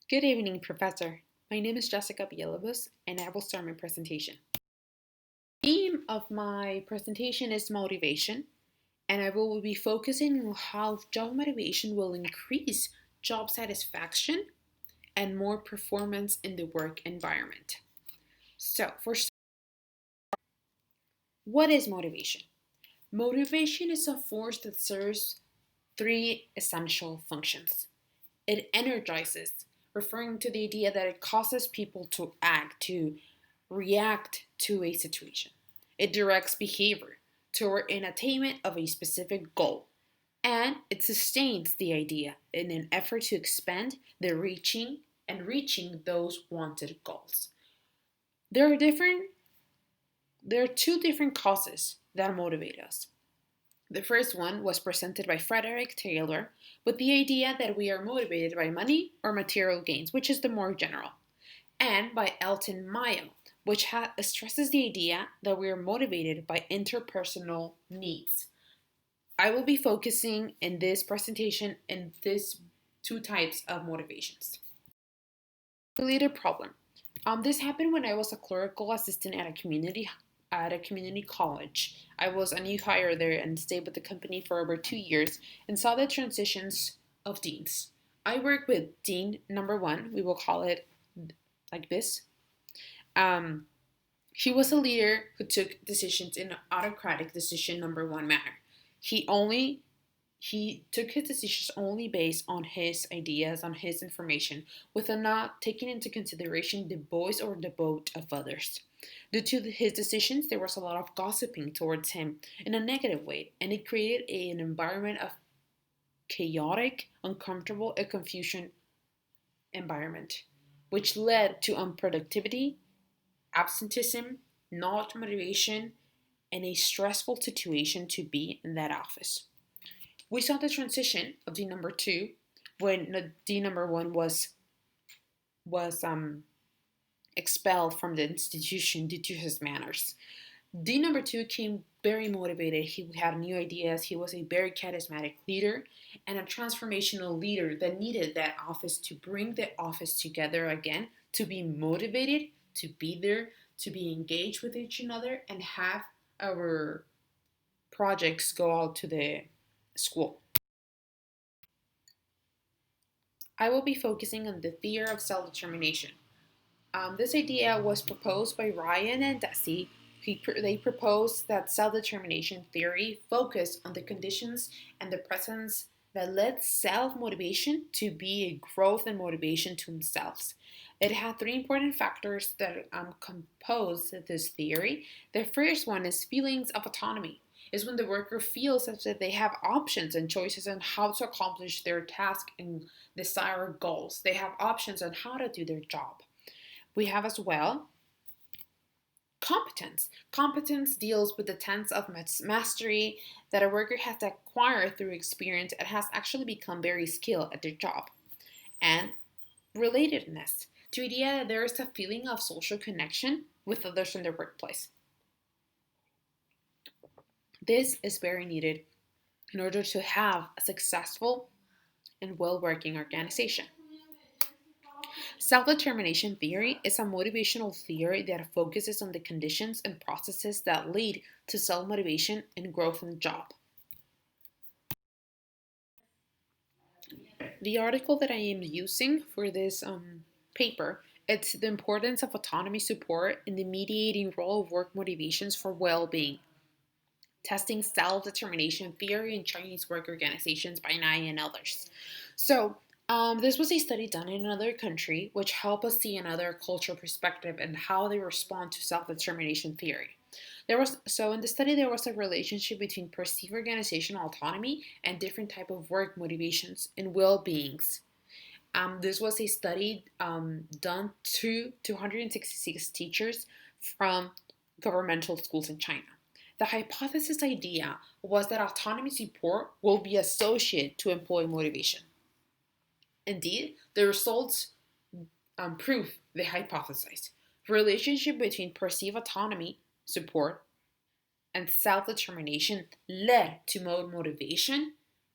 Good evening, Professor. My name is Jessica Villalobos, and I will start my presentation. The theme of my presentation is motivation, and I will be focusing on how job motivation will increase job satisfaction and more performance in the work environment. So, first, what is motivation? Motivation is a force that serves three essential functions. It energizes, referring to the idea that it causes people to act, to react to a situation. It directs behavior toward an attainment of a specific goal. And it sustains the idea in an effort to expand the reaching those wanted goals. There are different there are two different causes that motivate us. The first one was presented by Frederick Taylor with the idea that we are motivated by money or material gains, which is the more general, and by Elton Mayo, which stresses the idea that we are motivated by interpersonal needs. I will be focusing in this presentation in these two types of motivations. Related problem. This happened when I was a clerical assistant at a community college. I was a new hire there and stayed with the company for over 2 years and saw the transitions of deans. I worked with Dean number one, we will call it like this. Um, he was a leader who took decisions in an autocratic decision number one manner. He only he took his decisions only based on his ideas, on his information, with not taking into consideration the voice or the vote of others. Due to his decisions, there was a lot of gossiping towards him in a negative way, and it created an environment of chaotic, uncomfortable, and confusion environment, which led to unproductivity, absenteeism, not motivation, and a stressful situation to be in that office. We saw the transition of D number two when D number one was expelled from the institution due to his manners. D number two came very motivated. He had new ideas. He was a very charismatic leader and a transformational leader that needed that office to bring the office together again, to be motivated, to be there, to be engaged with each another, and have our projects go out to the school. I will be focusing on the theory of self determination. This idea was proposed by Ryan and Deci. They proposed that self determination theory focused on the conditions and the presence that led self motivation to be a growth and motivation to themselves. It had three important factors that compose this theory. The first one is feelings of autonomy. Is when the worker feels as if they have options and choices on how to accomplish their task and desired goals. They have options on how to do their job. We have as well competence. Competence deals with the tense of mastery that a worker has acquired through experience and has actually become very skilled at their job. And relatedness, to the idea that there is a feeling of social connection with others in their workplace. This is very needed in order to have a successful and well-working organization. Self-determination theory is a motivational theory that focuses on the conditions and processes that lead to self-motivation and growth in the job. The article that I am using for this paper, it's the importance of autonomy support in the mediating role of work motivations for well-being. Testing self-determination theory in Chinese work organizations by Nye and others. So, this was a study done in another country, which helped us see another cultural perspective and how they respond to self-determination theory. In the study there was a relationship between perceived organizational autonomy and different type of work motivations and well-beings. This was a study done to 266 teachers from governmental schools in China. The hypothesis idea was that autonomy support will be associated to employee motivation. Indeed, the results prove the hypothesis. The relationship between perceived autonomy, support, and self-determination led to more motivation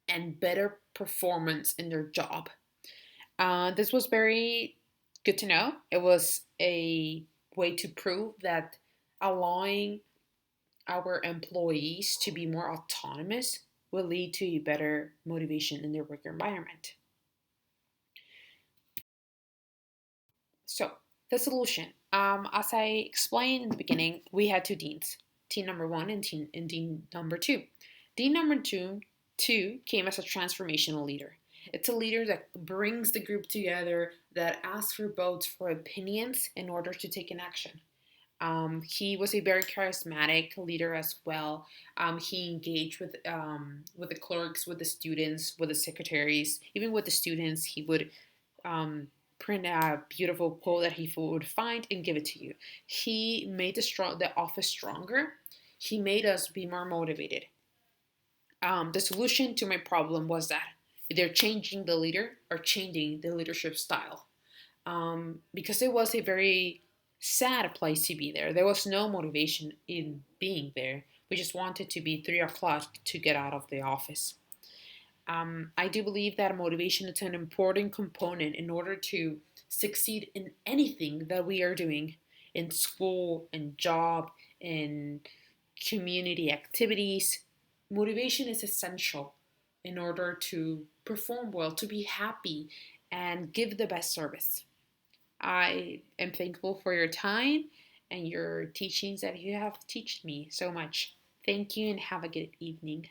and better performance in their job. This was very good to know. It was a way to prove that allowing our employees to be more autonomous will lead to a better motivation in their work environment. So, the solution. As I explained in the beginning, we had two deans, dean number one and dean number two. Dean number two came as a transformational leader. It's a leader that brings the group together, that asks for votes for opinions in order to take an action. He was a very charismatic leader as well. He engaged with the clerks, with the students, with the secretaries, even with the students. He would um, print a beautiful quote that he would find and give it to you. He made the office stronger. He made us be more motivated. The solution to my problem was that either changing the leader or changing the leadership style, because it was a very sad place to be there. There was no motivation in being there. We just wanted to be 3 o'clock to get out of the office. I do believe that motivation is an important component in order to succeed in anything that we are doing in school, in job, in community activities. Motivation is essential in order to perform well, to be happy, and give the best service. I am thankful for your time and your teachings that you have taught me so much. Thank you and have a good evening.